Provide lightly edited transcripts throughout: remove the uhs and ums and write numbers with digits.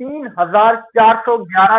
3411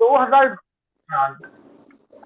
2000।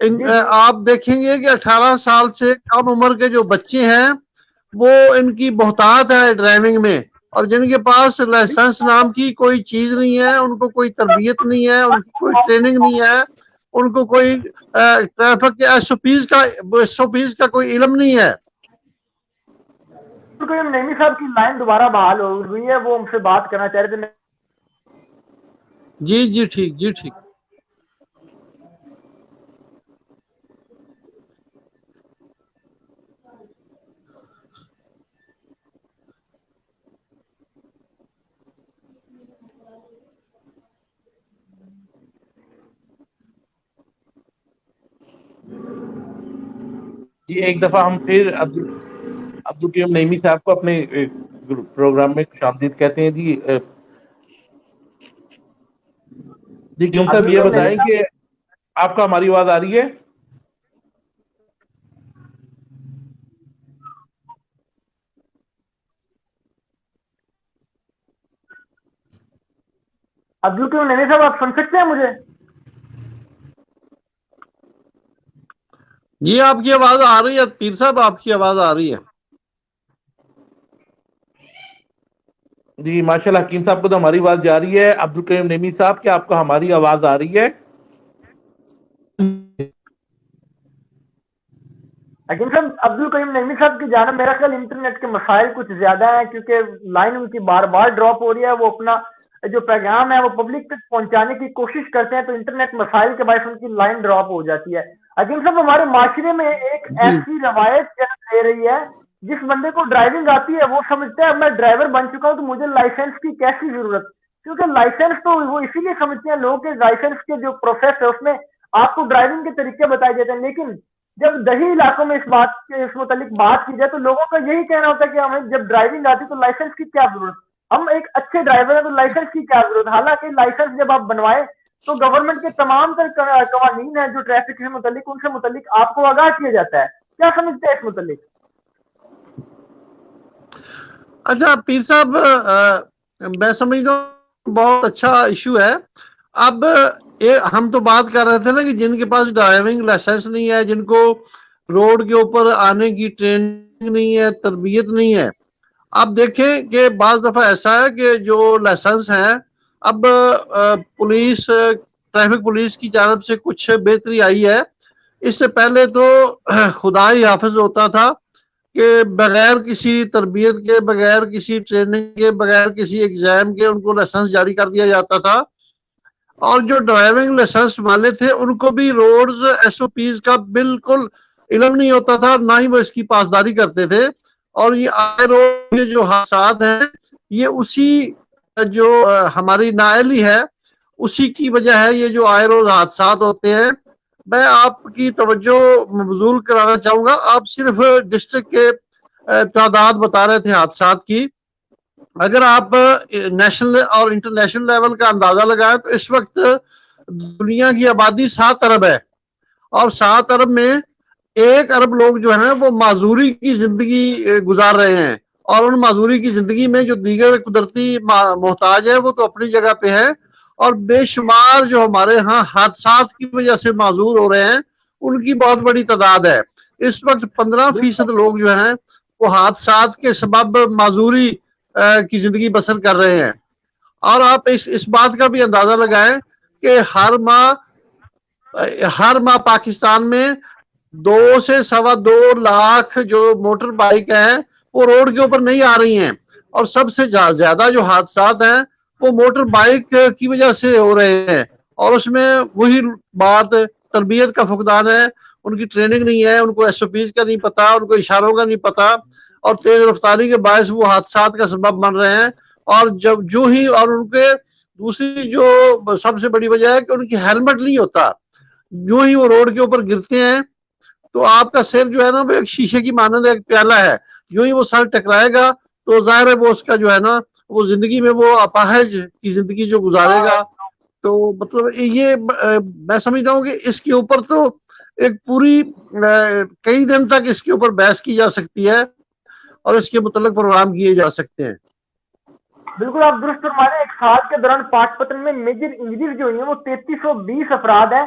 آپ دیکھیں گے کہ 18 سال سے کم عمر کے جو بچے ہیں وہ ان کی بہتات ہے ڈرائیونگ میں، اور جن کے پاس لائسنس نام کی کوئی چیز نہیں ہے، ان کو کوئی تربیت نہیں ہے، ان کی کوئی ٹریننگ نہیں ہے، ان کو کوئی ٹریفک کے ایس او پیز کا کوئی علم نہیں ہے۔ نعیمی صاحب کی لائن دوبارہ بحال ہو گئی ہے، وہ ہم سے بات کرنا چاہ رہے تھے۔ جی ٹھیک، جی ٹھیک۔ جی ایک دفعہ ہم پھر عبدالقیوم نعیمی صاحب کو اپنے پروگرام میں خوش آمدید کہتے ہیں۔ جی قیوم صاحب یہ بتائیں کہ آپ کا ہماری آواز آ رہی ہے؟ عبدالقیوم نعیمی صاحب آپ سن سکتے ہیں مجھے؟ جی آپ کی آواز آ رہی ہے پیر صاحب، آپ کی آواز آ رہی ہے۔ جی ماشاءاللہ، حکیم صاحب کو تو ہماری آواز جا رہی ہے۔ عبدالقیوم نعیمی صاحب کیا آپ کو ہماری آواز آ رہی ہے؟ حکیم صاحب، عبدالقیوم نعیمی صاحب کی جانب میرا خیال انٹرنیٹ کے مسائل کچھ زیادہ ہیں، کیونکہ لائن ان کی بار بار ڈراپ ہو رہی ہے۔ وہ اپنا جو پیغام ہے وہ پبلک تک پہنچانے کی کوشش کرتے ہیں، تو انٹرنیٹ مسائل کے باعث ان کی لائن ڈراپ ہو جاتی ہے۔ حکیم صاحب، ہمارے معاشرے میں ایک ایسی روایت جنم لے رہی ہے، جس بندے کو ڈرائیونگ آتی ہے وہ سمجھتا ہے اب میں ڈرائیور بن چکا ہوں تو مجھے لائسنس کی کیسی ضرورت، کیونکہ لائسنس تو وہ اسی لیے سمجھتے ہیں لوگ کہ لائسنس کے جو پروسیس ہے اس میں آپ کو ڈرائیونگ کے طریقے بتائے جاتے ہیں، لیکن جب دیہی علاقوں میں اس متعلق بات کی جائے تو لوگوں کا یہی کہنا ہوتا ہے کہ ہمیں جب ڈرائیونگ آتی تو لائسنس کی کیا ضرورت، ہم ایک اچھے ڈرائیور ہیں تو لائسنس کی کیا ضرورت۔ حالانکہ لائسنس جب آپ بنوائے تو گورنمنٹ کے تمام تر قوانین ہیں جو ٹریفک سے متعلق، ان سے متعلق آپ کو آگاہ کیا جاتا ہے۔ کیا سمجھتے ہیں اس متعلق؟ اچھا پیر صاحب، میں سمجھتا ہوں بہت اچھا ایشو ہے۔ اب ہم تو بات کر رہے تھے نا کہ جن کے پاس ڈرائیونگ لائسنس نہیں ہے، جن کو روڈ کے اوپر آنے کی ٹریننگ نہیں ہے، تربیت نہیں ہے۔ آپ دیکھیں کہ بعض دفعہ ایسا ہے کہ جو لائسنس ہے، اب پولیس، ٹریفک پولیس کی جانب سے کچھ بہتری آئی ہے۔ اس سے پہلے تو خدا ہی حافظ ہوتا تھا کہ بغیر کسی تربیت کے، بغیر کسی ٹریننگ کے، بغیر کسی ایگزام کے ان کو لائسنس جاری کر دیا جاتا تھا، اور جو ڈرائیونگ لائسنس والے تھے ان کو بھی روڈز ایس او پیز کا بالکل علم نہیں ہوتا تھا، نہ ہی وہ اس کی پاسداری کرتے تھے۔ اور یہ آئے روز جو حادثات ہیں یہ اسی جو ہماری نااہلی ہے اسی کی وجہ ہے، یہ جو آئے روز حادثات ہوتے ہیں۔ میں آپ کی توجہ مبذول کرانا چاہوں گا، آپ صرف ڈسٹرکٹ کے تعداد بتا رہے تھے حادثات کی، اگر آپ نیشنل اور انٹرنیشنل لیول کا اندازہ لگائیں تو اس وقت دنیا کی آبادی 7 ارب ہے، اور 7 ارب میں 1 ارب لوگ جو ہیں وہ معذوری کی زندگی گزار رہے ہیں، اور ان معذوری کی زندگی میں جو دیگر قدرتی محتاج ہے وہ تو اپنی جگہ پہ ہے، اور بے شمار جو ہمارے ہاں حادثات کی وجہ سے معذور ہو رہے ہیں ان کی بہت بڑی تعداد ہے۔ اس وقت 15% لوگ جو ہیں وہ حادثات کے سبب معذوری کی زندگی بسر کر رہے ہیں۔ اور آپ اس بات کا بھی اندازہ لگائیں کہ ہر ماہ پاکستان میں 2 سے 2.25 لاکھ جو موٹر بائک ہیں وہ روڈ کے اوپر نہیں آ رہی ہیں، اور سب سے زیادہ جو حادثات ہیں وہ موٹر بائک کی وجہ سے ہو رہے ہیں، اور اس میں وہی بات تربیت کا فقدان ہے، ان کی ٹریننگ نہیں ہے، ان کو ایس او پیز کا نہیں پتا، ان کو اشاروں کا نہیں پتا، اور تیز رفتاری کے باعث وہ حادثات کا سبب بن رہے ہیں۔ اور اور ان کے دوسری جو سب سے بڑی وجہ ہے کہ ان کی ہیلمٹ نہیں ہوتا، جو ہی وہ روڈ کے اوپر گرتے ہیں تو آپ کا سر جو ہے نا وہ ایک شیشے کی مانند ایک پیالہ ہے، جو ہی وہ سر ٹکرائے گا تو ظاہر ہے وہ اس کا جو ہے نا وہ زندگی میں وہ اپاہج کی زندگی جو گزارے گا۔ تو مطلب یہ میں سمجھتا ہوں کہ اس کے اوپر تو ایک پوری کئی دن تک اس کے اوپر بحث کی جا سکتی ہے اور اس کے متعلق پروگرام کیے جا سکتے ہیں۔ بالکل آپ درست فرما رہے ہیں۔ ایک سال کے دوران پاک پتن میں میجر انجریز جو ہوئی ہیں وہ 3320 افراد ہیں،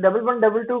1122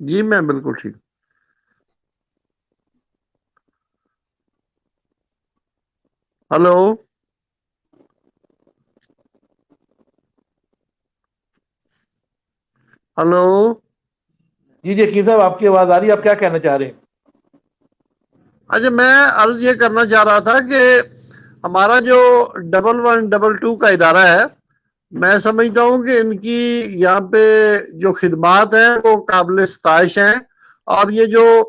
جی میں بالکل ٹھیک. ہلو ہلو جی جی حکیم صاحب آپ کی آواز آ رہی ہے, آپ کیا کہنا چاہ رہے ہیں؟ اچھا میں عرض یہ کرنا چاہ رہا تھا کہ ہمارا جو 1122 کا ادارہ ہے, میں سمجھتا ہوں کہ ان کی یہاں پہ جو خدمات ہیں وہ قابل ستائش ہیں, اور یہ جو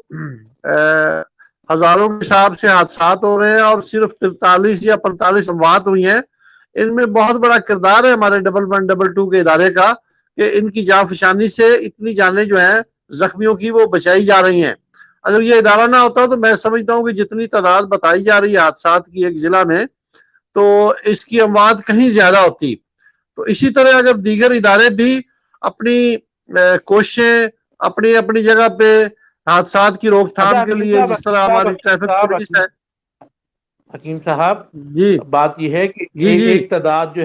ہزاروں کے حساب سے حادثات ہو رہے ہیں اور صرف 43 یا 45 اموات ہوئی ہیں, ان میں بہت بڑا کردار ہے ہمارے 1122 کے ادارے کا کہ ان کی جانفشانی سے اتنی جانیں جو ہیں زخمیوں کی وہ بچائی جا رہی ہیں. اگر یہ ادارہ نہ ہوتا تو میں سمجھتا ہوں کہ جتنی تعداد بتائی جا رہی ہے حادثات کی ایک ضلع میں, تو اس کی اموات کہیں زیادہ ہوتی. تو اسی طرح اگر دیگر ادارے بھی اپنی کوششیں اپنی اپنی جگہ پہ حادثات کی روک تھام کے لیے, جس طرح ہماری ٹریفک پولیس ہے. حکیم صاحب جی بات یہ ہے کہ جی جی ایک تعداد جو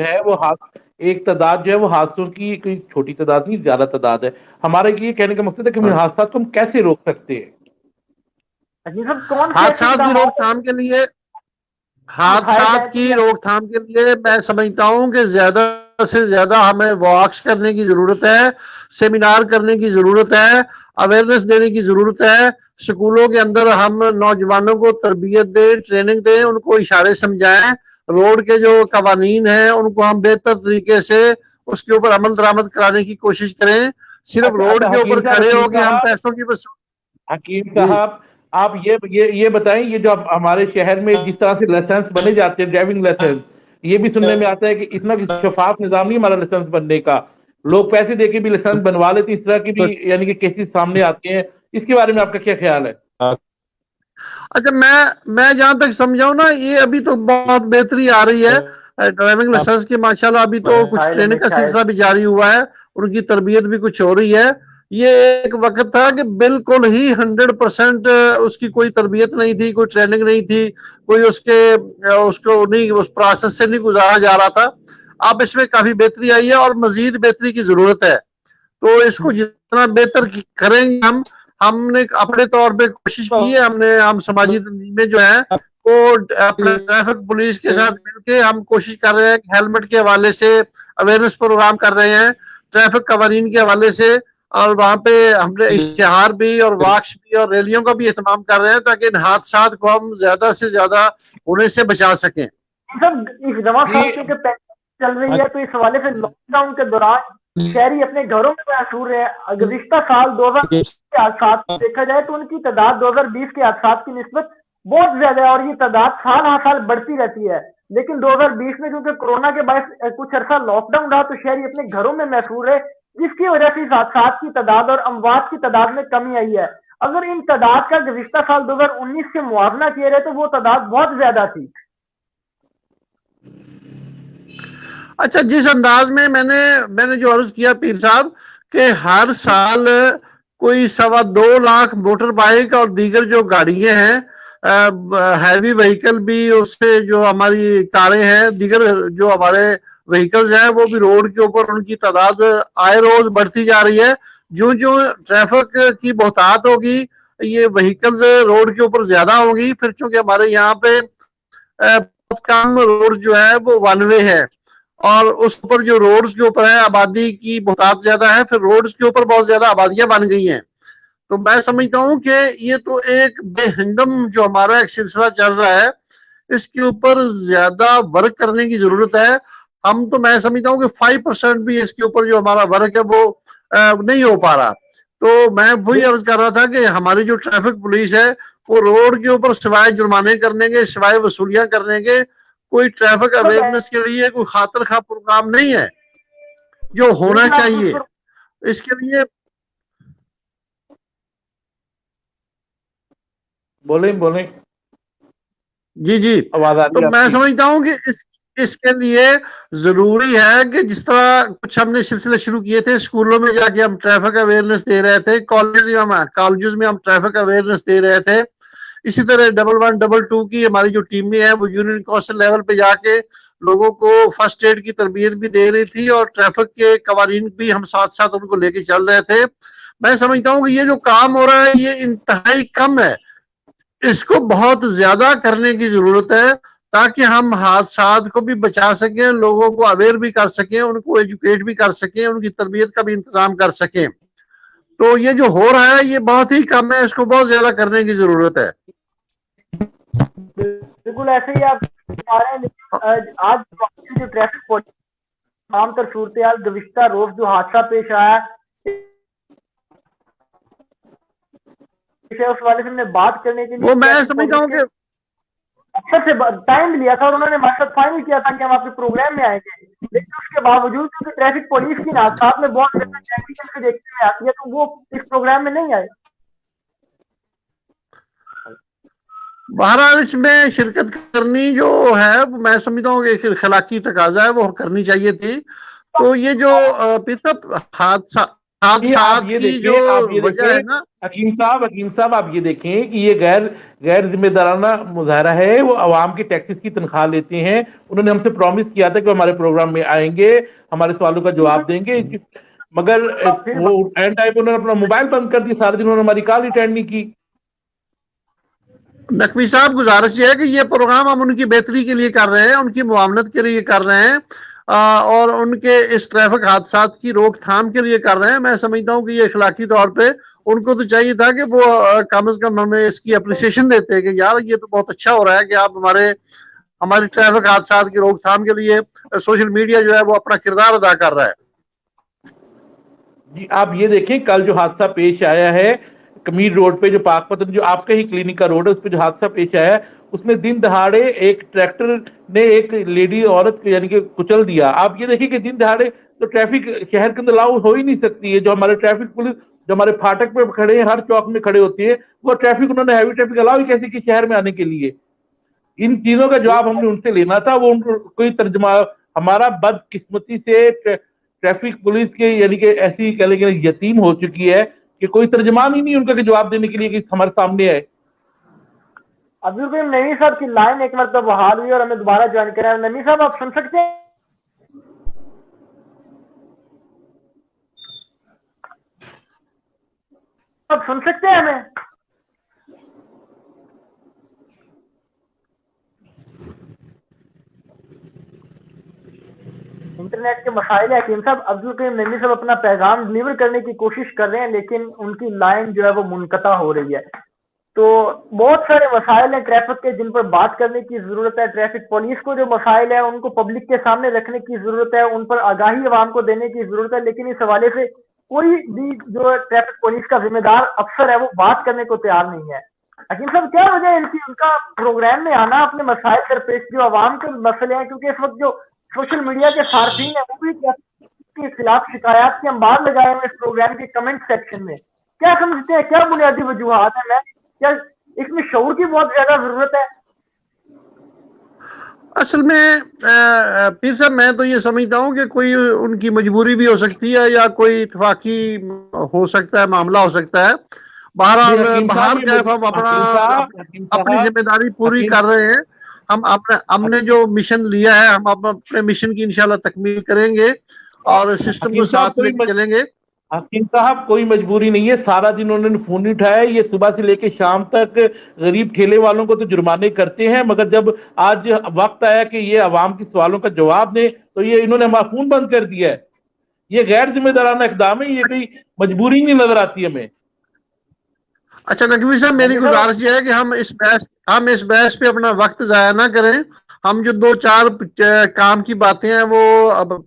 ہے وہ حادثوں کی کوئی چھوٹی تعداد نہیں, زیادہ تعداد ہے. ہمارا یہ کہنے کا مقصد ہے کہ ان حادثات کو ہم کیسے روک سکتے ہیں؟ حادثات کی روک تھام کے لیے حادثات کی روک تھام کے لیے میں سمجھتا ہوں کہ زیادہ سے زیادہ ہمیں واکس کرنے کی ضرورت ہے, سیمینار کرنے کی ضرورت ہے, اویئرنیس دینے کی ضرورت ہے. سکولوں کے اندر ہم نوجوانوں کو تربیت دیں, ٹریننگ دیں, ان کو اشارے سمجھائیں, روڈ کے جو قوانین ہیں ان کو ہم بہتر طریقے سے اس کے اوپر عمل درآمد کرانے کی کوشش کریں. صرف روڈ کے اوپر کھڑے ہو کے ہم پیسوں کی حکیم صاحب آپ یہ بتائیں, یہ جو ہمارے شہر میں جس طرح سے لائسنس بنے جاتے ہیں, ڈرائیونگ لائسنس, یہ بھی سننے میں آتا ہے کہ اتنا شفاف نظام نہیں ہمارا لائسنس بننے کا, لوگ پیسے دے کے بھی لائسنس بنوا لیتے, اس طرح کی بھی یعنی کہ کیسز سامنے آتے ہیں. اس کے بارے میں آپ کا کیا خیال ہے؟ اچھا میں جہاں تک سمجھاؤں نا, یہ ابھی تو بہت بہتری آ رہی ہے ڈرائیونگ لائسنس کی, ماشاءاللہ. ابھی تو کچھ ٹریننگ کا سلسلہ بھی جاری ہوا ہے, ان کی تربیت بھی کچھ ہو رہی ہے. یہ ایک وقت تھا کہ بالکل ہی 100% اس کی کوئی تربیت نہیں تھی, کوئی ٹریننگ نہیں تھی, کوئی اس کو نہیں, اس پروسیس سے نہیں گزارا جا رہا تھا. اب اس میں کافی بہتری آئی ہے اور مزید بہتری کی ضرورت ہے. تو اس کو جتنا بہتر کریں گے ہم نے اپنے طور پہ کوشش کی ہے, ہم سماجی تنظیم میں جو ہے وہ اپنے ٹریفک پولیس کے ساتھ مل کے ہم کوشش کر رہے ہیں کہ ہیلمٹ کے حوالے سے اویئرنیس پروگرام کر رہے ہیں, ٹریفک قوانین کے حوالے سے, اور وہاں پہ ہم نے اشتہار بھی اور واکس بھی اور ریلیوں کا بھی اہتمام کر رہے ہیں تاکہ ان حادثات کو ہم زیادہ سے زیادہ ہونے سے بچا سکیں. چل رہی ہے تو اس حوالے سے لاک ڈاؤن کے دوران شہری اپنے گھروں میں محصور ہے. گزشتہ سال 2020 کے حادثات دیکھا جائے تو ان کی تعداد 2020 کے حادثات کی نسبت بہت زیادہ ہے, اور یہ تعداد سال ہر سال بڑھتی رہتی ہے. لیکن 2020 میں کیونکہ کورونا کے باعث کچھ عرصہ لاک ڈاؤن رہا تو شہری اپنے گھروں میں محصور ہے, جس کی وجہ سے اس حادثات کی تعداد اور اموات کی تعداد میں کمی آئی ہے. اگر ان تعداد کا گزشتہ سال 2019 سے موازنہ کیا جائے تو وہ تعداد بہت زیادہ تھی. اچھا, جس انداز میں میں نے جو عرض کیا پیر صاحب کہ ہر سال کوئی 2.25 لاکھ موٹر بائک اور دیگر جو گاڑیاں ہیں, ہیوی وہیکل بھی, اس سے جو ہماری کاریں ہیں, دیگر جو ہمارے وہیکلز ہیں وہ بھی روڈ کے اوپر ان کی تعداد آئے روز بڑھتی جا رہی ہے. جو ٹریفک کی بہتات ہوگی, یہ وہیکلز روڈ کے اوپر زیادہ ہوگی. پھر چونکہ ہمارے یہاں پہ بہت کم روڈ جو ہے وہ ون وے ہے, اور اس پر جو روڈز کے اوپر ہے آبادی کی بہتات زیادہ ہے, پھر روڈز کے اوپر بہت زیادہ آبادیاں بن گئی ہیں. تو میں سمجھتا ہوں کہ یہ تو ایک بے ہنگم جو ہمارا ایک سلسلہ چل رہا ہے, اس کے اوپر زیادہ ورک کرنے کی ضرورت ہے. ہم تو میں سمجھتا ہوں کہ 5% بھی اس کے اوپر جو ہمارا ورک ہے وہ نہیں ہو پا رہا. تو میں وہی عرض کر رہا تھا کہ ہماری جو ٹریفک پولیس ہے وہ روڈ کے اوپر سوائے جرمانے کرنے کے, سوائے وصولیاں کرنے کے, کوئی ٹریفک اویئرنیس کے لیے کوئی خاطر خواہ پروگرام نہیں ہے جو ہونا چاہیے. اس کے لیے بولیں جی تو میں سمجھتا ہوں کہ اس کے لیے ضروری ہے کہ جس طرح کچھ ہم نے سلسلے شروع کیے تھے, اسکولوں میں جا کے ہم ٹریفک اویئرنیس دے رہے تھے, کالجز میں ہم ٹریفک اویئرنیس دے رہے تھے. اسی طرح 1122 کی ہماری جو ٹیمیں ہیں وہ یونین کونسل لیول پہ جا کے لوگوں کو فرسٹ ایڈ کی تربیت بھی دے رہی تھی, اور ٹریفک کے قوانین بھی ہم ساتھ ساتھ ان کو لے کے چل رہے تھے. میں سمجھتا ہوں کہ یہ جو کام ہو رہا ہے یہ انتہائی کم ہے، اس کو بہت زیادہ کرنے کی ضرورت ہے تاکہ ہم حادثات کو بھی بچا سکیں، لوگوں کو اویئر بھی کر سکیں، ان کو ایجوکیٹ بھی کر سکیں، ان کی تربیت کا بھی انتظام کر سکیں۔ تو یہ جو ہو رہا ہے یہ بہت ہی کم ہے، اس کو بہت زیادہ کرنے کی ضرورت ہے۔ بالکل ایسے ہی آپ بتا رہے ہیں، لیکن آج جو ٹریفک پولیس تمام تر صورتحال گزشتہ روز جو حادثہ پیش آیا اس والے سے ہم نے بات کرنے کے لیے وہ میں سمجھتا ہوں کہ اکثر سے ٹائم لیا تھا اور انہوں نے مقصد فائنل کیا تھا کہ ہم آپ کے پروگرام میں آئیں گے، لیکن اس کے باوجود کیونکہ ٹریفک پولیس کی حادثات میں بہت زیادہ ٹیکنیکل سے دیکھنے میں آتی ہے تو وہ اس پروگرام میں نہیں آئے۔ بہرحال اس میں شرکت کرنی جو ہے میں سمجھتا ہوں کہ ایک اخلاقی تقاضا ہے، وہ کرنی چاہیے تھی۔ تو یہ جو پھر سب حادثات کی جو وجہ ہے نا، حکیم صاحب آپ یہ دیکھیں کہ یہ غیر ذمہ دارانہ مظاہرہ ہے، وہ عوام کے ٹیکسز کی تنخواہ لیتے ہیں، انہوں نے ہم سے پرومس کیا تھا کہ ہمارے پروگرام میں آئیں گے، ہمارے سوالوں کا جواب دیں گے، مگر وہ اینڈ ٹائم انہوں نے اپنا موبائل بند کر دیا، سارے دن انہوں نے ہماری کال اٹینڈ نہیں کی۔ نقوی صاحب گزارش یہ ہے کہ یہ پروگرام ہم ان کی بہتری کے لیے کر رہے ہیں، ان کی معاونت کے لیے کر رہے ہیں اور ان کے اس ٹریفک حادثات کی روک تھام کے لیے کر رہے ہیں۔ میں سمجھتا ہوں کہ یہ اخلاقی طور پہ ان کو تو چاہیے تھا کہ وہ کم از کم ہمیں اس کی اپریسیشن دیتے کہ یار یہ تو بہت اچھا ہو رہا ہے کہ آپ ہماری ٹریفک حادثات کی روک تھام کے لیے سوشل میڈیا جو ہے وہ اپنا کردار ادا کر رہا ہے۔ جی آپ یہ دیکھیں کل جو حادثہ پیش آیا ہے کمیر روڈ پہ، جو پاک پتن جو آپ کا ہی کلینک کا روڈ ہے، اس پہ جو حادثہ پیش آیا ہے اس میں دن دہاڑے ایک ٹریکٹر نے ایک لیڈی عورت کو یعنی کہ کچل دیا۔ آپ یہ دیکھیں کہ دن دہاڑے تو ٹریفک شہر کے اندر لاؤ ہو ہی نہیں سکتی ہے، جو ہمارے ٹریفک پولیس جو ہمارے پھاٹک پہ کھڑے ہیں، ہر چوک میں کھڑے ہوتے ہیں، وہ ٹریفک انہوں نے ہیوی ٹریفک الاؤ ہی کیسے کی شہر میں آنے کے لیے؟ ان چیزوں کا جواب ہم نے ان سے لینا تھا، وہ ان کو کوئی ترجمہ ہمارا بدقسمتی سے ٹریفک پولیس کے یعنی کہ ایسی کہہ لیں کہ یتیم ہو چکی ہے کہ کوئی ترجمان ہی نہیں ان کا کہ جواب دینے کے لیے کہ ہمارے سامنے آئے۔ عبدالکریم نعیمی صاحب کی لائن ایک مرتبہ بحال ہوئی اور ہمیں دوبارہ جوائن کریں۔ نعیمی صاحب آپ سن سکتے ہیں؟ آپ سن سکتے ہیں ہمیں؟ انٹرنیٹ کے مسائل ہے حکیم صاحب۔ عبدالکریم نعیمی صاحب اپنا پیغام ڈلیور کرنے کی کوشش کر رہے ہیں لیکن ان کی لائن جو ہے وہ منقطع ہو رہی ہے۔ تو بہت سارے مسائل ہیں ٹریفک کے جن پر بات کرنے کی ضرورت ہے۔ ٹریفک پولیس کو جو مسائل ہیں ان کو پبلک کے سامنے رکھنے کی ضرورت ہے، ان پر آگاہی عوام کو دینے کی ضرورت ہے، لیکن اس حوالے سے کوئی بھی جو ٹریفک پولیس کا ذمہ دار افسر ہے وہ بات کرنے کو تیار نہیں ہے۔ حکیم صاحب کیا وجہ ہے ان کا پروگرام میں آنا، اپنے مسائل درپیش جو عوام کے مسئلے ہیں، کیونکہ اس وقت جو سوشل میڈیا کے صارفین ہیں وہ بھی کے خلاف شکایات کے انبار لگائے ہوئے اس پروگرام کے کمنٹ سیکشن میں، کیا سمجھتے ہیں کیا بنیادی وجوہات ہیں؟ کیا اس میں شعور کی بہت زیادہ ضرورت ہے؟ اصل میں پیر صاحب میں تو یہ سمجھتا ہوں کہ کوئی ان کی مجبوری بھی ہو سکتی ہے یا کوئی اتفاقی ہو سکتا ہے، معاملہ ہو سکتا ہے۔ بہرحال باہر کیف ہم اپنی ذمہ داری پوری کر رہے ہیں۔ ہم نے جو مشن لیا ہے ہم اپنے مشن کی انشاءاللہ تکمیل کریں گے اور سسٹم کو ساتھ لے کے چلیں گے۔ حکیم صاحب کوئی مجبوری نہیں ہے، سارا دن انہوں نے فون نہیں اٹھایا، یہ صبح سے لے کے شام تک غریب ٹھیلے والوں کو تو جرمانے کرتے ہیں، مگر جب آج وقت آیا کہ یہ عوام کے سوالوں کا جواب دیں تو یہ انہوں نے ہمارا فون بند کر دیا ہے۔ یہ غیر ذمہ دارانہ اقدام ہے، یہ کوئی مجبوری نہیں نظر آتی ہمیں۔ اچھا نقوی صاحب میری گزارش یہ ہے کہ ہم اس بحث پہ اپنا وقت ضائع نہ کریں، ہم جو 2-4 کام کی باتیں ہیں وہ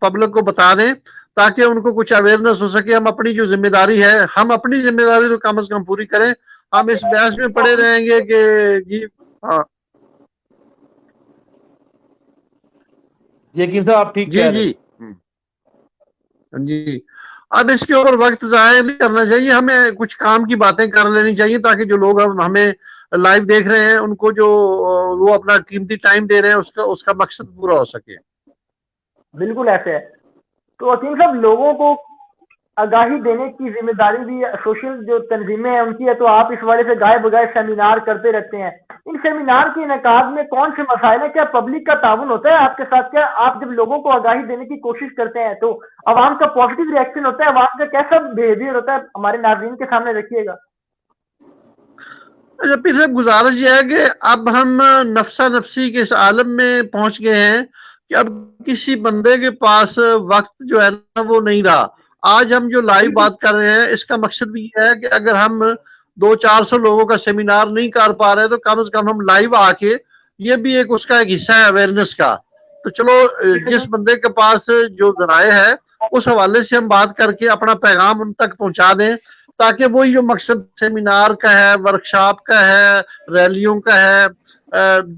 پبلک کو بتا دیں تاکہ ان کو کچھ اویئرنیس ہو سکے۔ ہم اپنی جو ذمہ داری ہے ہم اپنی ذمہ داری تو کم از کم پوری کریں، ہم اس بحث میں پڑے رہیں گے کہ جی ہاں یقین صاحب آپ ٹھیک کہہ رہے ہیں۔ جی اب اس کے اوپر وقت ضائع نہیں کرنا چاہیے، ہمیں کچھ کام کی باتیں کر لینی چاہیے تاکہ جو لوگ ہمیں لائیو دیکھ رہے ہیں ان کو جو وہ اپنا قیمتی ٹائم دے رہے ہیں اس کا مقصد پورا ہو سکے۔ بالکل ایسے ہے۔ تو حکیم صاحب لوگوں کو آگاہی دینے کی ذمہ داری بھی سوشل جو تنظیمیں ہیں ان کی ہے، تو آپ اس والے سے گائے بگائے سیمینار کرتے رہتے ہیں. ان سیمینار کے انعقاد میں کون سے مسائل ہیں؟ کیا پبلک کا تعاون ہوتا ہے آپ کے ساتھ؟ کیا آپ جب لوگوں کو آگاہی دینے کی کوشش کرتے ہیں تو عوام کا پازیٹیو ریئیکشن ہوتا ہے؟ عوام کا کیسا بہیویئر ہوتا ہے؟ ہمارے ناظرین کے سامنے رکھیے گا. اچھا پھر صاحب گزارش یہ ہے کہ اب ہم نفسا نفسی کے اس عالم میں پہنچ گئے ہیں کہ اب کسی بندے کے پاس وقت جو ہے نا وہ نہیں رہا. آج ہم جو لائیو بات کر رہے ہیں اس کا مقصد بھی یہ ہے کہ اگر ہم 200-400 لوگوں کا سیمینار نہیں کر پا رہے تو کم از کم ہم لائیو آ کے یہ بھی ایک اس کا ایک حصہ ہے اویئرنیس کا. تو چلو جس بندے کے پاس جو ذرائع ہے اس حوالے سے ہم بات کر کے اپنا پیغام ان تک پہنچا دیں تاکہ وہی جو مقصد سیمینار کا ہے، ورکشاپ کا ہے، ریلیوں کا ہے،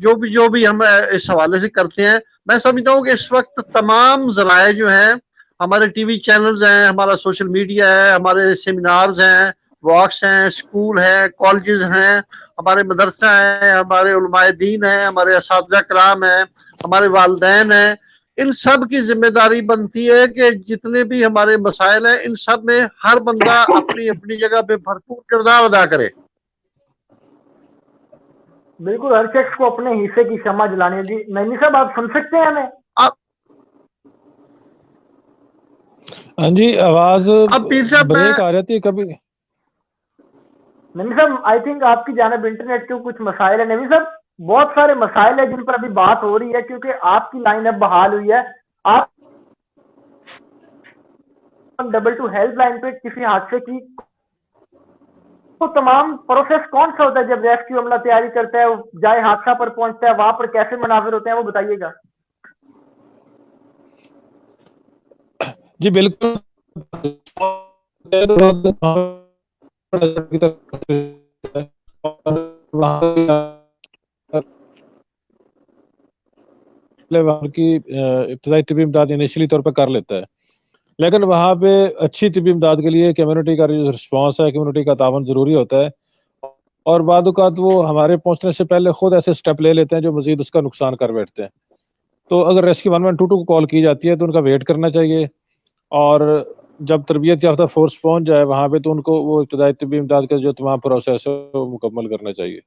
جو بھی ہم اس حوالے سے کرتے ہیں. میں سمجھتا ہوں کہ اس وقت تمام ذرائع جو ہیں، ہمارے ٹی وی چینلز ہیں، ہمارا سوشل میڈیا ہے، ہمارے سیمینارز ہیں، واکس ہیں، اسکول ہیں، کالجز ہیں، ہمارے مدرسہ ہیں، ہمارے علماء دین ہیں، ہمارے اساتذہ کرام ہیں، ہمارے والدین ہیں. ان سب کی ذمہ داری بنتی ہے کہ جتنے بھی ہمارے مسائل ہیں ان سب میں ہر بندہ اپنی اپنی جگہ پہ بھرپور کردار ادا کرے. بالکل، ہر شخص کو اپنے حصے کی شمع جلانی. جی نعیمی صاحب آپ سن سکتے ہیں ہمیں؟ ہاں جی، آواز اب پیر صاحب بریک آ جاتی ہے کبھی. نعیمی صاحب آئی تھنک آپ کی جانب انٹرنیٹ کے کچھ مسائل ہیں. نعیمی صاحب بہت سارے مسائل ہیں جن پر ابھی بات ہو رہی ہے کیونکہ آپ کی لائن اب بحال ہوئی ہے. آپ 122 ہیلپ لائن پہ کسی حادثے کی تو تمام پروسیس کون سا ہوتا ہے جب ریسکیو عملہ تیاری کرتا ہے، جائے حادثہ پر پہنچتا ہے، وہاں پر کیسے مناظر ہوتے ہیں وہ بتائیے گا. جی بالکل، وہاں کی ابتدائی طبی امداد انیشلی طور پہ کر لیتا ہے، لیکن وہاں پہ اچھی طبی امداد کے لیے کمیونٹی کا جو رسپانس ہے، کمیونٹی کا تعاون ضروری ہوتا ہے. اور بعض اوقات وہ ہمارے پہنچنے سے پہلے خود ایسے سٹیپ لے لیتے ہیں جو مزید اس کا نقصان کر بیٹھتے ہیں. تو اگر ریسکیو 1122 کو کال کی جاتی ہے تو ان کا ویٹ کرنا چاہیے، اور جب تربیت یافتہ فورس پہنچ جائے وہاں پہ تو ان کو وہ ابتدائی طبی امداد کا جو تمام پروسیس ہے وہ مکمل کرنا چاہیے.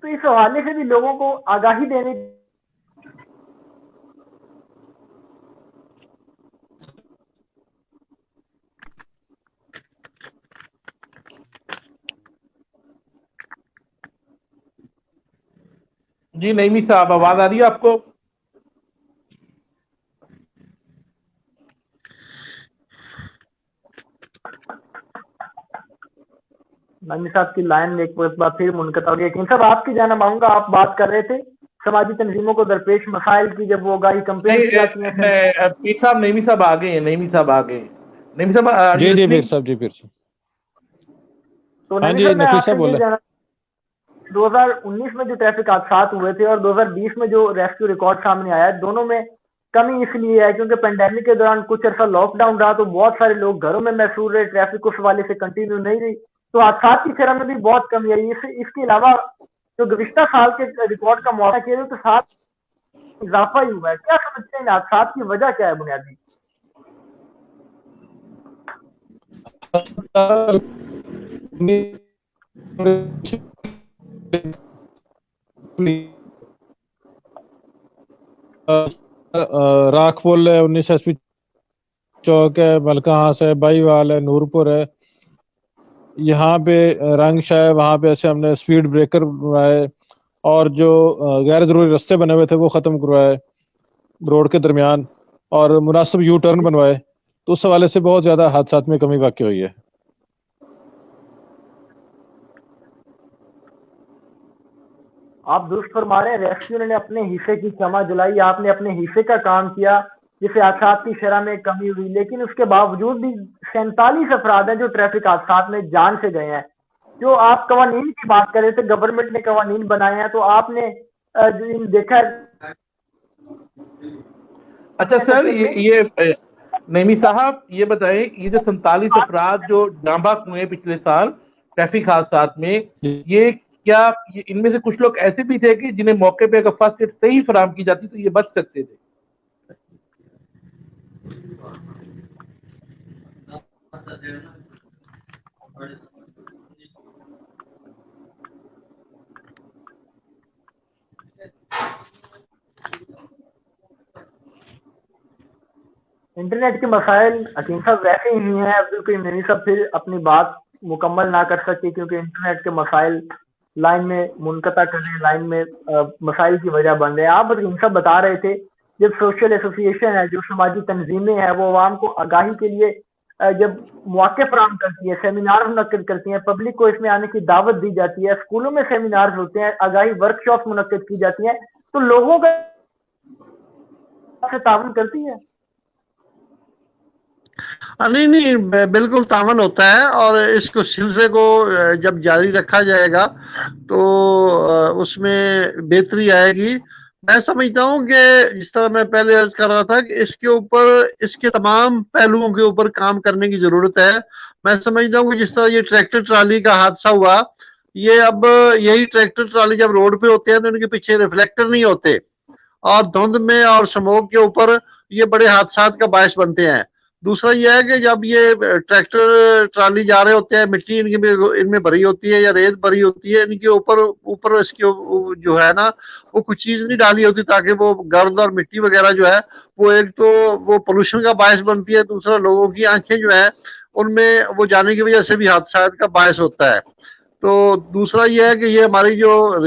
تو اس حوالے سے بھی لوگوں کو آگاہی دینے جی نعیمی صاحب آواز آ رہی ہے آپ کو؟ نعیمی صاحب کی لائن ایک بار پھر منقطع ہو گئی. یقین صاحب آپ کی جانب آؤں گا، آپ بات کر رہے تھے سماجی تنظیموں کو درپیش مسائل کی جب وہ آگاہی کمپین کی جاتی ہیں. پیر صاحب نعیمی صاحب آ گئے ہیں، نعیمی صاحب آ گئے. نعیمی صاحب جی جی پیر صاحب، جی پیر صاحب. تو ہاں نعیمی جی صاحب میں نقی آپ صاحب سے یہ بولے. جانا 2019 میں جو ٹریفک حادثات ہوئے تھے اور 2020 میں جو ریسکیو ریکارڈ سامنے آیا ہے، دونوں میں کمی اس لیے ہے کیونکہ پینڈیمک کے دوران کچھ عرصہ لاک ڈاؤن رہا تو بہت سارے لوگ گھروں میں محصور رہے، ٹریفک اس حوالے سے کنٹینیو نہیں رہی، تو حادثات کی شرح میں بھی بہت کمی آئی. اس کے علاوہ جو گزشتہ سال کے ریکارڈ کا موازنہ کیا تو ساتھ اضافہ ہی ہوا ہے. کیا سمجھتے ہیں حادثات کی وجہ کیا ہے بنیادی؟ راکھ پول ہے، 19 ایس پی چوک ہے، ملکہ ہاس ہے، بائی وال ہے، نورپور ہے، یہاں پہ رنگ شاہ ہے، وہاں پہ ایسے ہم نے سپیڈ بریکر بنوائے اور جو غیر ضروری رستے بنے ہوئے تھے وہ ختم کروائے روڈ کے درمیان، اور مناسب یو ٹرن بنوائے. تو اس حوالے سے بہت زیادہ حادثات میں کمی واقع ہوئی ہے. آپ درست فرما رہے ہیں، ریسکیو نے اپنے حصے کی شمع جلائی، آپ نے اپنے حصے کا کام کیا جس سے حادثات کی شرح میں کمی ہوئی، لیکن اس کے باوجود بھی 47 افراد ہیں جو ٹریفک حادثات میں جان سے گئے ہیں. جو آپ قوانین کی بات کر رہے تھے، گورنمنٹ نے قوانین بنائے ہیں تو آپ نے دیکھا ہے. اچھا سر، یہ نعیمی صاحب یہ بتائیں، یہ جو 47 افراد جو جاں بحق ہوئے پچھلے سال ٹریفک حادثات میں، یہ کیا ان میں سے کچھ لوگ ایسے بھی تھے کہ جنہیں موقع پہ اگر فرسٹ ایڈ صحیح فراہم کی جاتی تو یہ بچ سکتے تھے؟ انٹرنیٹ کے مسائل حکیم صاحب ویسے ہی ہیں. عبد القیوم نینی صاحب پھر اپنی بات مکمل نہ کر سکے کیونکہ انٹرنیٹ کے مسائل لائن میں منقطع کرنے، لائن میں مسائل کی وجہ بن رہے ہیں. آپ حکیم صاحب بتا رہے تھے جب سوشل ایسوسی ایشن ہے، جو سماجی تنظیمیں ہیں، وہ عوام کو آگاہی کے لیے جب مواقع فراہم کرتی ہے، سیمینار منعقد کرتی ہیں، پبلک کو اس میں آنے کی دعوت دی جاتی ہے، اسکولوں میں سیمینار ہوتے ہیں، آگاہی ورک شاپ منعقد کی جاتی ہیں، تو لوگوں کا سے تعاون کرتی ہے. نہیں بالکل تعاون ہوتا ہے، اور اس کو سلسلے کو جب جاری رکھا جائے گا تو اس میں بہتری آئے گی. میں سمجھتا ہوں کہ جس طرح میں پہلے عرض کر رہا تھا کہ اس کے اوپر، اس کے تمام پہلوؤں کے اوپر کام کرنے کی ضرورت ہے. میں سمجھتا ہوں کہ جس طرح یہ ٹریکٹر ٹرالی کا حادثہ ہوا، یہ اب یہی ٹریکٹر ٹرالی جب روڈ پہ ہوتے ہیں تو ان کے پیچھے ریفلیکٹر نہیں ہوتے، اور دھند میں اور سموگ کے اوپر یہ بڑے حادثات کا باعث بنتے ہیں. دوسرا یہ ہے کہ جب یہ ٹریکٹر ٹرالی جا رہے ہوتے ہیں، مٹی ان میں بھری ہوتی ہے یا ریت بھری ہوتی ہے، ان کے اوپر اس کے جو ہے نا وہ کچھ چیز نہیں ڈالی ہوتی تاکہ وہ گرد اور مٹی وغیرہ جو ہے وہ ایک تو وہ پولوشن کا باعث بنتی ہے، دوسرا لوگوں کی آنکھیں جو ہے ان میں وہ جانے کی وجہ سے بھی حادثات کا باعث ہوتا ہے. تو دوسرا یہ ہے کہ یہ ہماری جو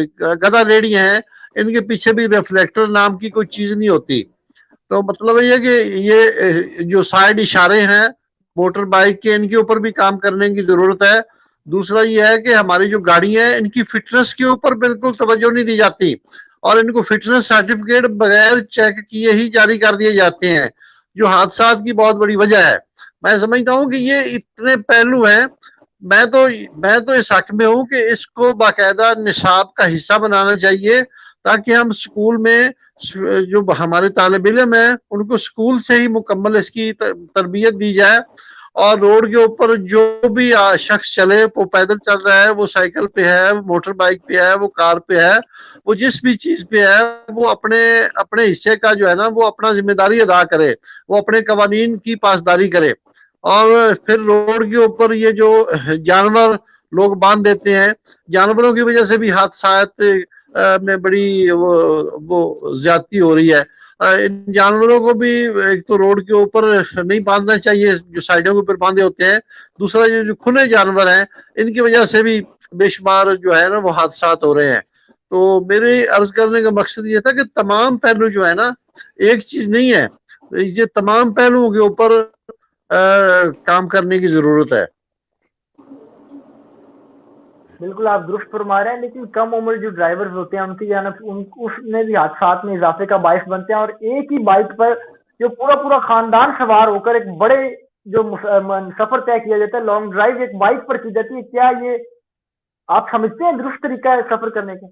گدھا ریڑیاں ہیں ان کے پیچھے بھی ریفلیکٹر نام کی کوئی چیز نہیں ہوتی. تو مطلب یہ کہ یہ جو سائڈ اشارے ہیں موٹر بائک کے، ان کے اوپر بھی کام کرنے کی ضرورت ہے. دوسرا یہ ہے کہ ہماری جو گاڑیاں ہیں ان کی فٹنس کے اوپر بالکل توجہ نہیں دی جاتی، اور ان کو فٹنس سرٹیفکیٹ بغیر چیک کیے ہی جاری کر دیے جاتے ہیں، جو حادثات کی بہت بڑی وجہ ہے. میں سمجھتا ہوں کہ یہ اتنے پہلو ہیں. میں تو اس حق میں ہوں کہ اس کو باقاعدہ نصاب کا حصہ بنانا چاہیے، تاکہ ہم سکول میں جو ہمارے طالب علم ہیں ان کو سکول سے ہی مکمل اس کی تربیت دی جائے. اور روڈ کے اوپر جو بھی شخص چلے، وہ پیدل چل رہا ہے، وہ سائیکل پہ ہے، وہ موٹر بائک پہ ہے، وہ کار پہ ہے، وہ جس بھی چیز پہ ہے، وہ اپنے حصے کا جو ہے نا وہ اپنا ذمہ داری ادا کرے، وہ اپنے قوانین کی پاسداری کرے. اور پھر روڈ کے اوپر یہ جو جانور لوگ باندھ دیتے ہیں، جانوروں کی وجہ سے بھی حادثات میں بڑی وہ زیادتی ہو رہی ہے. ان جانوروں کو بھی ایک تو روڈ کے اوپر نہیں باندھنا چاہیے جو سائڈوں کے اوپر باندھے ہوتے ہیں. دوسرا یہ جو کھلے جانور ہیں ان کی وجہ سے بھی بے شمار جو ہے نا وہ حادثات ہو رہے ہیں. تو میرے عرض کرنے کا مقصد یہ تھا کہ تمام پہلو جو ہے نا ایک چیز نہیں ہے، یہ تمام پہلوؤں کے اوپر کام کرنے کی ضرورت ہے. بالکل آپ درست فرما رہے ہیں، لیکن کم عمر جو ڈرائیورز ہوتے ہیں ان کی جانب اس میں بھی حادثات میں اضافے کا باعث بنتے ہیں. اور ایک ہی بائک پر جو پورا خاندان سوار ہو کر ایک بڑے جو سفر طے کیا جاتا ہے، لانگ ڈرائیو ایک بائک پر کی جاتی ہے، کیا یہ آپ سمجھتے ہیں درست طریقہ ہے سفر کرنے کا؟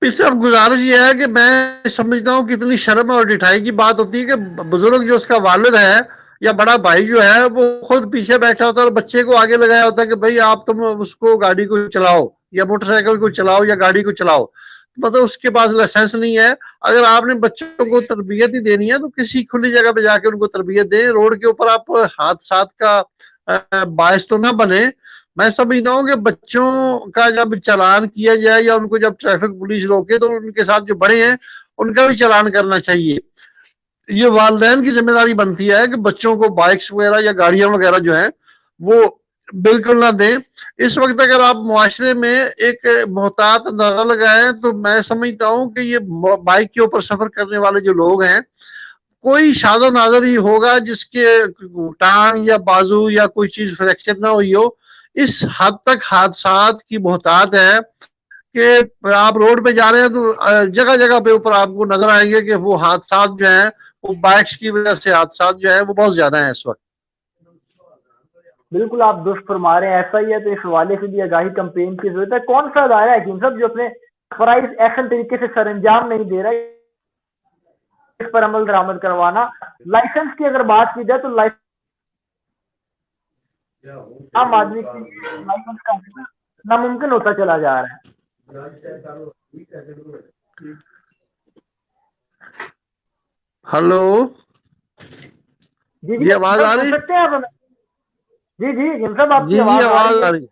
اس سے اب گزارش یہ ہے کہ میں سمجھتا ہوں کہ اتنی شرم اور ڈٹھائی کی بات ہوتی ہے کہ بزرگ جو اس کا والد ہے یا بڑا بھائی جو ہے وہ خود پیچھے بیٹھا ہوتا ہے اور بچے کو آگے لگایا ہوتا ہے کہ بھائی آپ تم اس کو گاڑی کو چلاؤ یا موٹر سائیکل کو چلاؤ یا گاڑی کو چلاؤ. مطلب اس کے پاس لائسنس نہیں ہے. اگر آپ نے بچوں کو تربیت ہی دینی ہے تو کسی کھلی جگہ پہ جا کے ان کو تربیت دیں. روڈ کے اوپر آپ حادثات کا باعث تو نہ بنے. میں سمجھتا ہوں کہ بچوں کا جب چالان کیا جائے یا ان کو جب ٹریفک پولیس روکے تو ان کے ساتھ جو بڑے ہیں ان کا بھی چالان کرنا چاہیے. یہ والدین کی ذمہ داری بنتی ہے کہ بچوں کو بائکس وغیرہ یا گاڑیاں وغیرہ جو ہیں وہ بالکل نہ دیں. اس وقت اگر آپ معاشرے میں ایک محتاط نظر لگائیں تو میں سمجھتا ہوں کہ یہ بائک کے اوپر سفر کرنے والے جو لوگ ہیں کوئی شاذ و نادر ہی ہوگا جس کے ٹانگ یا بازو یا کوئی چیز فریکچر نہ ہوئی ہو. اس حد تک حادثات کی محتاط ہے کہ آپ روڈ پہ جا رہے ہیں تو جگہ جگہ پہ اوپر آپ کو نظر آئیں گے کہ وہ حادثات جو ہیں وہ بائکس کی وجہ سے حادثات جو ہیں وہ بہت زیادہ ہیں اس وقت. بالکل آپ درست فرما رہے ہیں، ایسا ہی ہے. تو اس حوالے سے بھی آگاہی کمپین کی ضرورت ہے. کون سا ادارہ ہے حکیم صاحب جو اپنے فرائض احسن طریقے سے سر انجام نہیں دے رہا ہے؟ اس پر عمل درآمد کروانا. لائسنس کی اگر بات کی جائے تو لائسنس عام آدمی کے لیے لائسنس کا ناممکن ہوتا چلا جا رہا ہے. ہلو جی آواز آ رہی؟ سکتے ہیں آپ جی جی عظیم صاحب آپ جی کی جی آواز آ آواز رہی ہے. آ رہی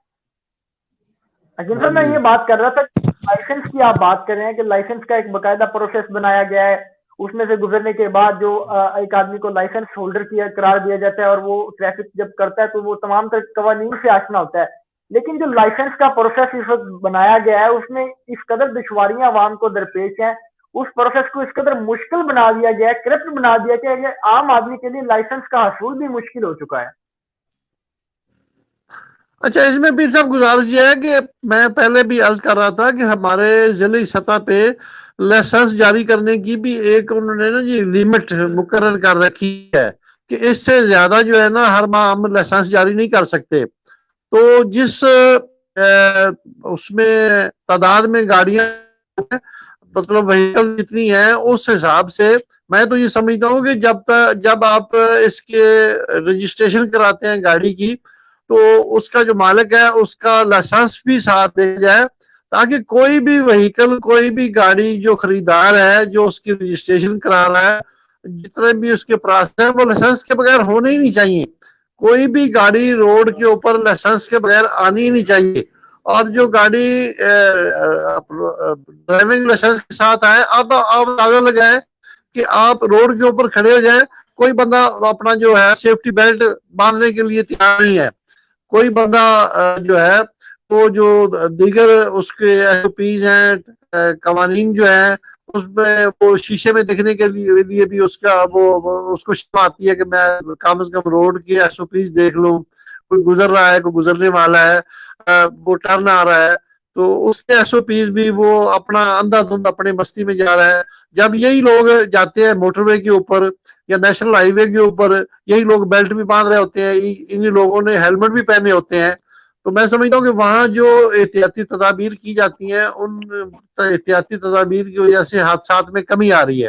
عظیم ہے. صاحب ہاں میں جی یہ بات کر رہا تھا کہ لائسنس کی آپ بات کر رہے ہیں کہ لائسنس کا ایک باقاعدہ پروسیس بنایا گیا ہے, اس میں سے گزرنے کے بعد جو ایک آدمی کو لائسنس ہولڈر قرار دیا جاتا ہے اور وہ ٹریفک جب کرتا ہے تو وہ تمام تر قوانین سے آشنا ہوتا ہے. لیکن جو لائسنس کا پروسیس اس وقت بنایا گیا ہے اس میں اس قدر دشواریاں عوام کو درپیش ہیں, اس پروسیس کو اس قدر مشکل بنا دیا گیا ہے, کرپٹ بنا دیا گیا ہے کہ عام آدمی کے لیے لائسنس کا حصول بھی مشکل ہو چکا ہے. اچھا, اس میں پیر صاحب گزارش یہ ہے کہ میں پہلے بھی عرض کر رہا تھا کہ ہمارے ضلعی سطح پہ لائسنس جاری کرنے کی بھی ایک انہوں نے نا جی لمٹ مقرر کر رکھی ہے کہ اس سے زیادہ جو ہے نا ہر ماہ ہم لائسنس جاری نہیں کر سکتے. تو جس اس میں تعداد میں گاڑیاں مطلب وہیکل جتنی ہیں اس حساب سے میں تو یہ سمجھتا ہوں کہ جب آپ اس کے رجسٹریشن کراتے ہیں گاڑی کی تو اس کا جو مالک ہے اس کا لائسنس بھی ساتھ دے جائے تاکہ کوئی بھی وہیکل کوئی بھی گاڑی جو خریدار ہے جو اس کی رجسٹریشن کرا رہا ہے جتنے بھی اس کے پراس ہیں وہ لائسنس کے بغیر ہونے ہی نہیں چاہیے. کوئی بھی گاڑی روڈ کے اوپر لائسنس کے بغیر آنی ہی نہیں چاہیے. اور جو گاڑی ڈرائیونگ لائسنس کے ساتھ آئے آپ اندازہ لگائیں کہ آپ روڈ کے اوپر کھڑے ہو جائیں, کوئی بندہ اپنا جو ہے سیفٹی بیلٹ باندھنے کے لیے تیار نہیں ہے, کوئی بندہ جو ہے وہ جو دیگر اس کے ایس او پیز ہیں قوانین جو ہیں اس میں وہ شیشے میں دیکھنے کے لیے بھی اس کا وہ اس کو شرم آتی ہے کہ میں کم از کم روڈ کی ایس او پیز دیکھ لوں, کوئی گزر رہا ہے کوئی گزرنے والا ہے وہ ٹرن آ رہا ہے تو اس کے ایس او پیز بھی وہ اپنا اندھا دھند اپنے مستی میں جا رہا ہے. جب یہی لوگ جاتے ہیں موٹر وے کے اوپر یا نیشنل ہائی وے کے اوپر یہی لوگ بیلٹ بھی باندھ رہے ہوتے ہیں, انہی لوگوں نے ہیلمٹ بھی پہنے ہوتے ہیں, تو میں سمجھتا ہوں کہ وہاں جو احتیاطی تدابیر کی جاتی ہیں ان احتیاطی تدابیر کی وجہ سے حادثات میں کمی آ رہی ہے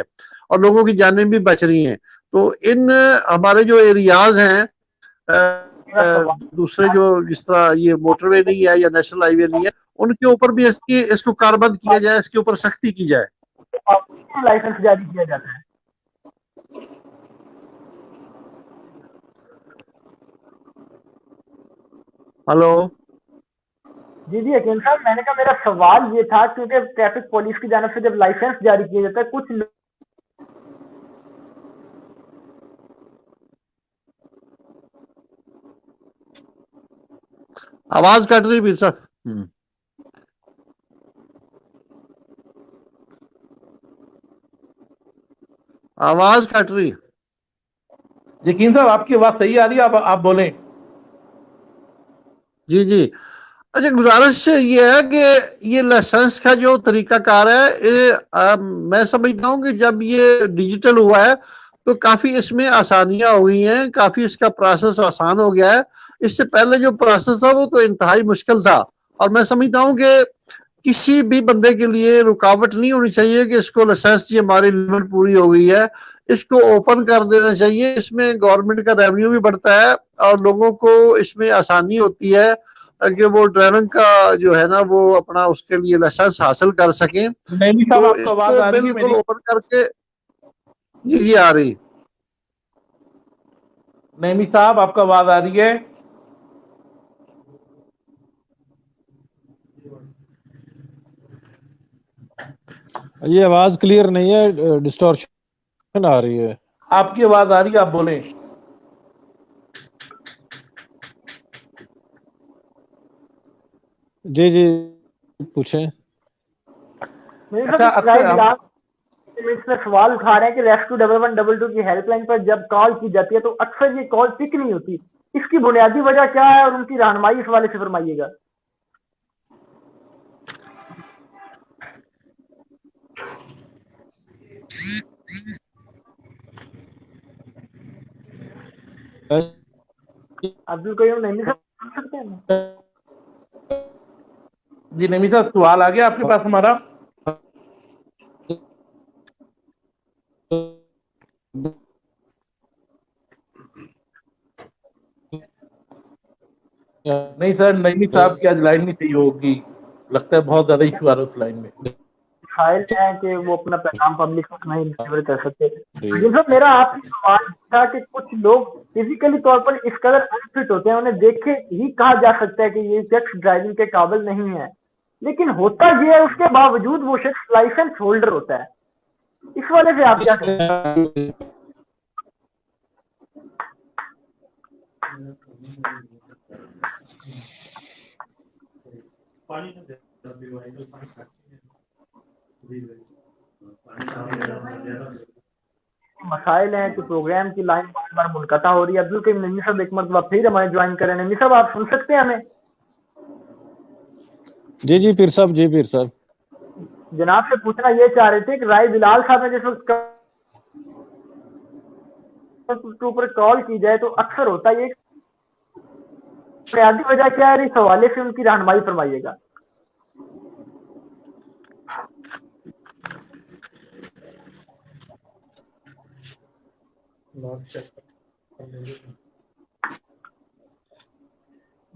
اور لوگوں کی جانیں بھی بچ رہی ہیں. تو ان ہمارے جو ایریاز ہیں میرا سوال دوسرے جو جس طرح یہ موٹر وے نہیں ہے یا نیشنل ہائی وے نہیں ہے ان کے اوپر بھی اس کو کاربند کیا جائے, اس کے اوپر سختی کی جائے. لائسنس جاری کیا جاتا ہے. ہلو جی جی حکیم صاحب, میں نے کہا میرا سوال یہ تھا کیونکہ ٹریفک پولیس کی جانب سے جب لائسنس جاری کیا جاتا ہے کچھ آواز کٹ رہی پیر صاحب, آواز کٹ رہی. یقین صاحب آپ کی آواز صحیح آ رہی ہے, آپ بولیں. جی جی اچھا, گزارش یہ ہے کہ یہ لائسنس کا جو طریقہ کار ہے میں سمجھتا ہوں کہ جب یہ ڈیجیٹل ہوا ہے تو کافی اس میں آسانیاں ہو گئی ہیں, کافی اس کا پروسیس آسان ہو گیا ہے. اس سے پہلے جو پروسیس تھا وہ تو انتہائی مشکل تھا اور میں سمجھتا ہوں کہ کسی بھی بندے کے لیے رکاوٹ نہیں ہونی چاہیے کہ اس کو لائسنس کی ہماری لمٹ پوری ہو گئی ہے, اس کو اوپن کر دینا چاہیے. اس میں گورنمنٹ کا ریونیو بھی بڑھتا ہے اور لوگوں کو اس میں آسانی ہوتی ہے کہ وہ ڈرائیونگ کا جو ہے نا وہ اپنا اس کے لیے لائسنس حاصل کر سکیں. نعیمی صاحب تو آپ کو اس آواز کو آ رہی ہے بالکل میری؟ اوپن کر کے جی جی آ رہی. نعیمی صاحب آپ کو آواز آ رہی ہے؟ یہ آواز کلیئر نہیں ہے, ڈسٹورشن آ رہی ہے. آپ کی آواز آ رہی ہے, آپ بولیں. جی جی پوچھیں. اچھا, اکثر ہم میں سوال اٹھا رہے ہیں کہ ریسکیو 1122 کی ہیلپ لائن پر جب کال کی جاتی ہے تو اکثر یہ کال پک نہیں ہوتی, اس کی بنیادی وجہ کیا ہے اور ان کی رہنمائی اس والے سے فرمائیے گا. عبدالقیوم نہیں سمجھ سکتے ہیں. جی نعیمی صاحب سوال آ گیا آپ کے پاس ہمارا؟ نہیں سر, نعیمی صاحب کی آج لائن نہیں صحیح ہوگی, لگتا ہے بہت زیادہ ایشو آ رہا ہے اس لائن میں. خیال ہے کہ وہ اپنا پیغام پبلک تک نہیں ڈلیور کر سکتے. لیکن سر میرا آپ سے سوال تھا کہ کچھ لوگ فزیکلی طور پر اس قدر انفٹ ہوتے ہیں, انہیں دیکھے ہی کہا جا سکتا ہے کہ یہ شخص ڈرائیونگ کے قابل نہیں ہے, لیکن ہوتا یہ ہے اس کے باوجود وہ شخص لائسنس ہولڈر ہوتا ہے. اس والے سے آپ کیا کہیں گے؟ مسائل ہیں کہ پروگرام کی لائن بار بار منقطع ہو رہی ہے. عبدالکریم نعیمی صاحب ایک مرتبہ پھر ہمارے جوائن کر رہے ہیں. نعیمی صاحب آپ سن سکتے ہیں ہمیں؟ جی جی پیر صاحب, جی پیر صاحب. جناب سے پوچھنا یہ چاہ رہے تھے کہ رائے بلال صاحب نے جس وقت اوپر کال کی جائے تو اکثر ہوتا ہے یہ بنیادی وجہ کیا ہے, اس حوالے سے ان کی رہنمائی فرمائیے گا.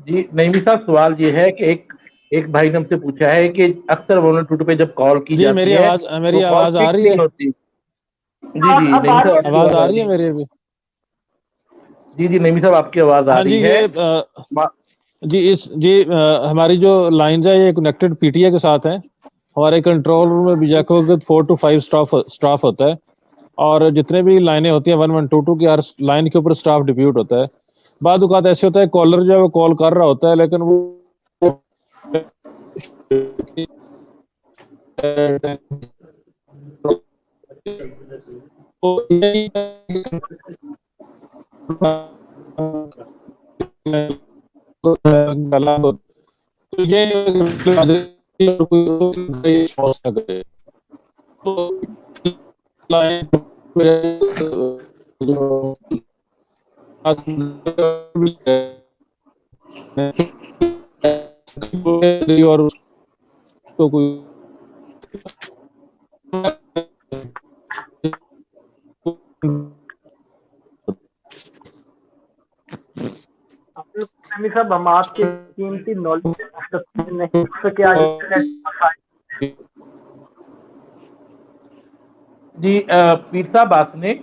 جی نعیمی صاحب, سوال یہ ہے کہ ایک بھائی نے ہم سے پوچھا ہے کہ اکثر 112 پہ جب کال کی جاتی ہے میری آواز آ رہی ہے؟ جی جی نعیمی صاحب آواز آ رہی ہے میری ابھی؟ جی جی نعیمی صاحب آپ کی آواز آ رہی ہے. جی ہماری جو لائنز ہے یہ کنیکٹڈ پی ٹی اے کے ساتھ ہیں. ہمارے کنٹرول روم میں بیجا کے وقت 4 to 5 سٹاف ہوتا ہے, اور جتنے بھی لائنیں ہوتی ہیں 1122 کی ہر لائن کے اوپر سٹاف ڈپیوٹ ہوتا ہے. بعض اوقات ایسے ہوتا ہے کالر جو ہے وہ کال کر رہا ہوتا ہے لیکن وہ اور تو کوئی صاحب ہم آپ کے قیمتی نالج نہیں سکے آج. جی پیر صاحب بات سنیں.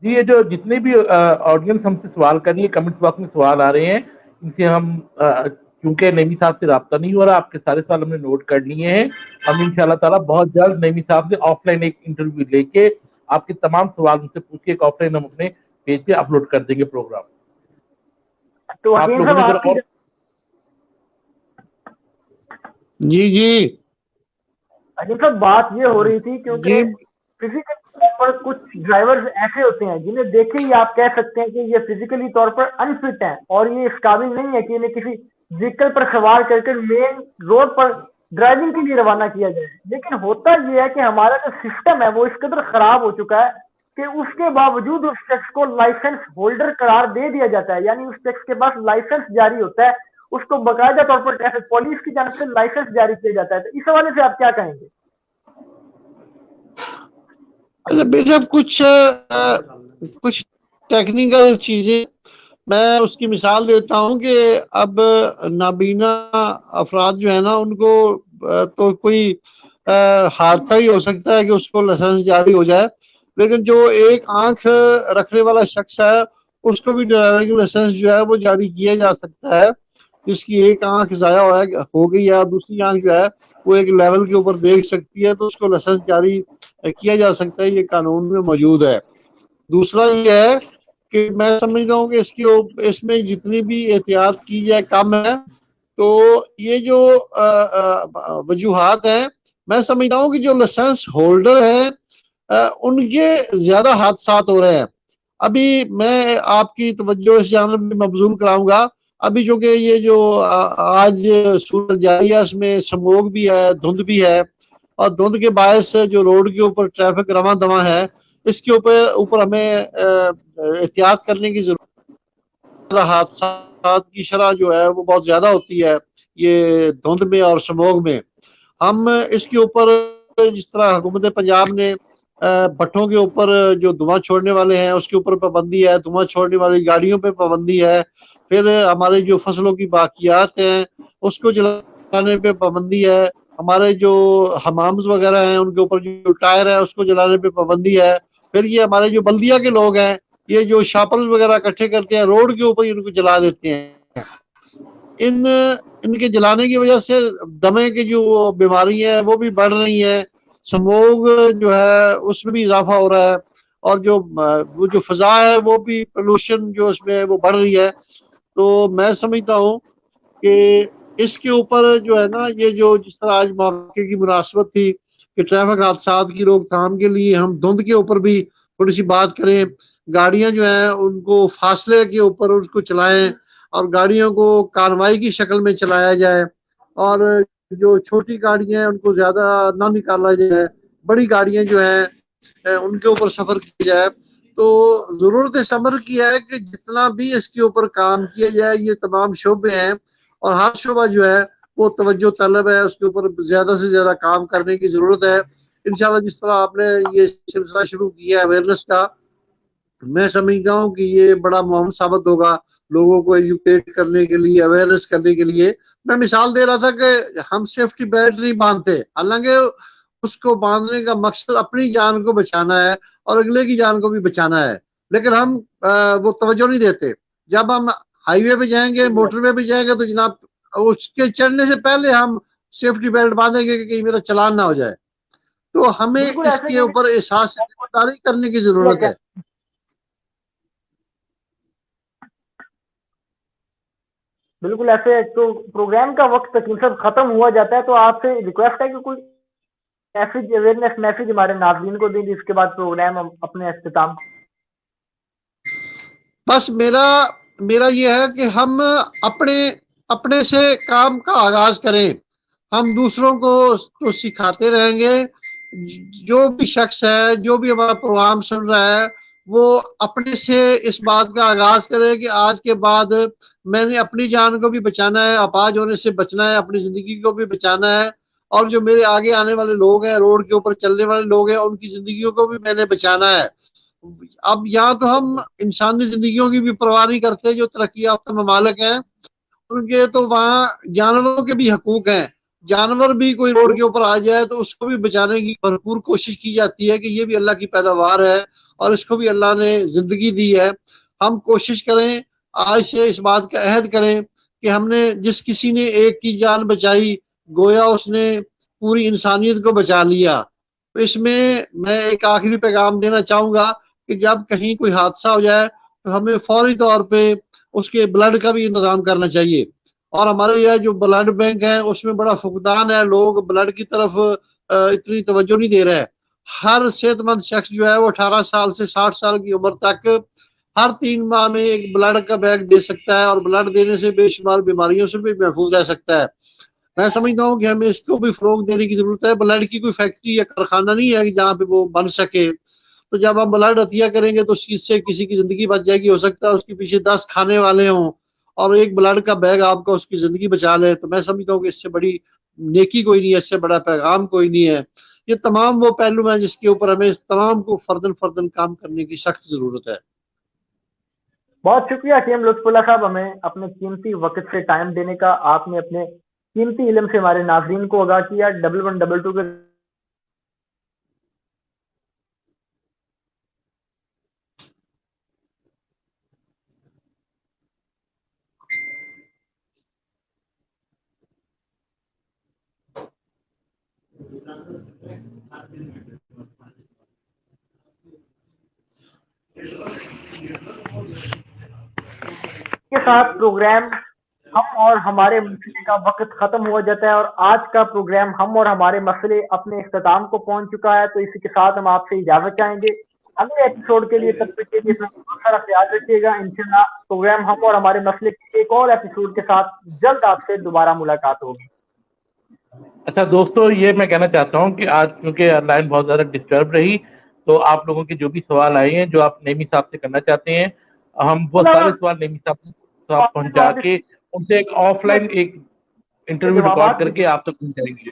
جی یہ جو جتنے بھی آڈینس ہم سے سوال کر رہی ہے, کمنٹس باکس میں سوال آ رہے ہیں, ان سے ہم کیونکہ نعیمی صاحب سے رابطہ نہیں ہو رہا, آپ کے سارے سوال ہم نے نوٹ کر لیے ہیں. ہم انشاءاللہ تعالیٰ بہت جلد نعیمی صاحب سے آف لائن ایک انٹرویو لے کے آپ کے تمام سوال ان سے پوچھ کے ایک آف لائن ہم اپنے پیج پہ اپلوڈ کر دیں گے پروگرام. تو آپ لوگوں نے ذرا جی جی عجیب صاحب بات یہ ہو رہی تھی کیونکہ فزیکل طور پر کچھ ڈرائیورز ایسے ہوتے ہیں جنہیں دیکھے ہی آپ کہہ سکتے ہیں کہ یہ فزیکلی طور پر انفٹ ہیں اور یہ اس قابل نہیں ہے کہ انہیں کسی وہیکل پر سوار کر کے مین روڈ پر ڈرائیونگ کے لیے روانہ کیا جائے. لیکن ہوتا یہ ہے کہ ہمارا جو سسٹم ہے وہ اس قدر خراب ہو چکا ہے کہ اس کے باوجود اس شخص کو لائسنس ہولڈر قرار دے دیا جاتا ہے. یعنی اس شخص کے پاس لائسنس جاری ہوتا ہے, اس کو باقاعدہ طور پر ٹریفک پولیس کی جانب سے لائسنس جاری کیا جاتا ہے. تو اس حوالے سے آپ کیا کہیں گے؟ بے شک کچھ ٹیکنیکل چیزیں میں اس کی مثال دیتا ہوں کہ اب نابینا افراد جو ہے نا ان کو تو کوئی حادثہ ہی ہو سکتا ہے کہ اس کو لائسنس جاری ہو جائے, لیکن جو ایک آنکھ رکھنے والا شخص ہے اس کو بھی ڈرائیونگ لائسنس جو ہے وہ جاری کیا جا سکتا ہے. جس کی ایک آنکھ ضائع ہو گئی ہے, دوسری آنکھ جو ہے وہ ایک لیول کے اوپر دیکھ سکتی ہے, تو اس کو لائسنس جاری کیا جا سکتا ہے. یہ قانون میں موجود ہے. دوسرا یہ ہے کہ میں سمجھتا ہوں کہ اس میں جتنی بھی احتیاط کی جائے کم ہے. تو یہ جو وجوہات ہیں میں سمجھتا ہوں کہ جو لائسنس ہولڈر ہیں ان کے زیادہ حادثات ہو رہے ہیں. ابھی میں آپ کی توجہ اس جانب میں مبذول کراؤں گا. ابھی جو کہ یہ جو آج سورج جاری ہے اس میں سموگ بھی ہے, دھند بھی ہے, اور دھند کے باعث جو روڈ کے اوپر ٹریفک رواں دواں ہے اس کے اوپر ہمیں احتیاط کرنے کی ضرورت ہے. حادثات کی شرح جو ہے وہ بہت زیادہ ہوتی ہے یہ دھند میں اور سموگ میں. ہم اس کے اوپر جس طرح حکومت پنجاب نے بٹھوں کے اوپر جو دھواں چھوڑنے والے ہیں اس کے اوپر پابندی ہے, دھواں چھوڑنے والی گاڑیوں پہ پابندی ہے, پھر ہمارے جو فصلوں کی باقیات ہیں اس کو جلانے پہ پابندی ہے, ہمارے جو حمامز وغیرہ ہیں ان کے اوپر جو ٹائر ہے اس کو جلانے پہ پابندی ہے. پھر یہ ہمارے جو بلدیہ کے لوگ ہیں یہ جو شاپرز وغیرہ اکٹھے کرتے ہیں روڈ کے اوپر ان کو جلا دیتے ہیں. ان کے جلانے کی وجہ سے دمے کی جو بیماری ہے وہ بھی بڑھ رہی ہے. سموگ جو ہے اس میں بھی اضافہ ہو رہا ہے اور وہ جو فضا ہے وہ بھی پولوشن جو اس میں ہے وہ بڑھ رہی ہے. تو میں سمجھتا ہوں کہ اس کے اوپر جو ہے نا یہ جو جس طرح آج موقع کی مناسبت تھی کہ ٹریفک حادثات کی روک تھام کے لیے ہم دھند کے اوپر بھی تھوڑی سی بات کریں. گاڑیاں جو ہیں ان کو فاصلے کے اوپر ان کو چلائیں اور گاڑیوں کو کاروائی کی شکل میں چلایا جائے اور جو چھوٹی گاڑیاں ہیں ان کو زیادہ نہ نکالا جائے. بڑی گاڑیاں جو ہیں ان کے اوپر سفر کیا جائے. تو ضرورت صبر کی ہے کہ جتنا بھی اس کے اوپر کام کیا جائے یہ تمام شعبے ہیں اور ہر شعبہ جو ہے وہ توجہ طلب ہے. اس کے اوپر زیادہ سے زیادہ کام کرنے کی ضرورت ہے. انشاءاللہ جس طرح آپ نے یہ سلسلہ شروع کیا ہے اویئرنیس کا میں سمجھتا ہوں کہ یہ بڑا معاون ثابت ہوگا لوگوں کو ایجوکیٹ کرنے کے لیے اویئرنیس کرنے کے لیے. میں مثال دے رہا تھا کہ ہم سیفٹی بیلٹ نہیں باندھتے حالانکہ اس کو باندھنے کا مقصد اپنی جان کو بچانا ہے اور اگلے کی جان کو بھی بچانا ہے لیکن ہم وہ توجہ نہیں دیتے. جب ہم ہائی وے پہ جائیں گے موٹر وے پہ جائیں گے تو جناب اس کے چڑھنے سے پہلے ہم سیفٹی بیلٹ باندھیں گے کہ کہیں میرا چلان نہ ہو جائے. تو ہمیں بالکل اس ایسے کے جو اوپر احساس ذمہ داری کرنے کی ضرورت ہے. بالکل ایسے تو پروگرام کا وقت تقریباً ختم ہوا جاتا ہے تو آپ سے ریکویسٹ ہے کہ کوئی میسج اویئرنیس میسج ہمارے ناظرین کو دیں جس کے بعد پروگرام ہم اپنے اختتام. بس میرا یہ ہے کہ ہم اپنے سے کام کا آغاز کریں. ہم دوسروں کو تو سکھاتے رہیں گے. جو بھی شخص ہے جو بھی ہمارا پروگرام سن رہا ہے وہ اپنے سے اس بات کا آغاز کرے کہ آج کے بعد میں نے اپنی جان کو بھی بچانا ہے اپاہج ہونے سے بچنا ہے اپنی زندگی کو بھی بچانا ہے اور جو میرے آگے آنے والے لوگ ہیں روڈ کے اوپر چلنے والے لوگ ہیں ان کی زندگیوں کو بھی میں نے بچانا ہے. اب یہاں تو ہم انسانی زندگیوں کی بھی پرواہ نہیں کرتے. جو ترقی یافتہ ممالک ہیں ان کے تو وہاں جانوروں کے بھی حقوق ہیں. جانور بھی کوئی روڈ کے اوپر آ جائے تو اس کو بھی بچانے کی بھرپور کوشش کی جاتی ہے کہ یہ بھی اللہ کی پیداوار ہے اور اس کو بھی اللہ نے زندگی دی ہے. ہم کوشش کریں آج سے اس بات کا عہد کریں کہ ہم نے جس کسی نے ایک کی جان بچائی گویا اس نے پوری انسانیت کو بچا لیا. اس میں ایک آخری پیغام دینا چاہوں گا کہ جب کہیں کوئی حادثہ ہو جائے تو ہمیں فوری طور پہ اس کے بلڈ کا بھی انتظام کرنا چاہیے. اور ہمارے یہ جو بلڈ بینک ہے اس میں بڑا فقدان ہے. لوگ بلڈ کی طرف اتنی توجہ نہیں دے رہے ہیں. ہر صحت مند شخص جو ہے وہ 18 سال سے 60 سال کی عمر تک ہر 3 ماہ میں ایک بلڈ کا بیگ دے سکتا ہے اور بلڈ دینے سے بے شمار بیماریوں سے بھی محفوظ رہ سکتا ہے. میں سمجھتا ہوں کہ ہمیں اس کو بھی فروغ دینے کی ضرورت ہے. بلڈ کی کوئی فیکٹری یا کارخانہ نہیں ہے کہ جہاں پہ وہ بن سکے. تو جب ہم بلڈ عطیہ کریں گے تو اس چیز سے کسی کی زندگی بچ جائے گی. ہو سکتا ہے اس کے پیچھے 10 کھانے والے ہوں اور ایک بلڈ کا بیگ آپ کو اس کی زندگی بچا لے. تو میں سمجھتا ہوں کہ اس سے بڑی نیکی کوئی نہیں ہے, اس سے بڑا پیغام کوئی نہیں ہے. یہ تمام وہ پہلو ہیں جس کے اوپر ہمیں اس تمام کو فردن کام کرنے کی سخت ضرورت ہے. بہت شکریہ ٹیم لطف اللہ صاحب ہمیں اپنے قیمتی وقت سے ٹائم دینے کا. آپ نے اپنے قیمتی علم سے ہمارے ناظرین کو آگاہ کیا. 1122 کے ساتھ پروگرام ہم اور ہمارے مسئلے کا وقت ختم ہوا جاتا ہے اور آج کا پروگرام ہم اور ہمارے مسئلے اپنے اختتام کو پہنچ چکا ہے. تو اسی کے ساتھ ہم آپ سے اجازت چاہیں گے. اگلے ایپیسوڈ کے لیے تب تک کے لیے بہت سارا خیال رکھیے گا. انشاءاللہ پروگرام ہم اور ہمارے مسئلے کے ایک اور ایپیسوڈ کے ساتھ جلد آپ سے دوبارہ ملاقات ہوگی. اچھا دوستو, یہ میں کہنا چاہتا ہوں کہ آج کیونکہ لائن بہت زیادہ ڈسٹرب رہی تو آپ لوگوں کے جو بھی سوال آئے ہیں جو آپ نعیمی صاحب سے کرنا چاہتے ہیں ہم وہ سارے سوال نعیمی صاحب پہنچا کے ان سے ایک آف لائن ایک انٹرویو ریکارڈ جوابات کر کے آپ تک پہنچائیں گے.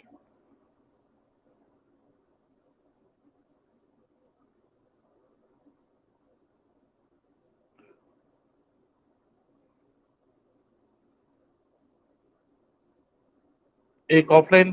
ایک آف لائن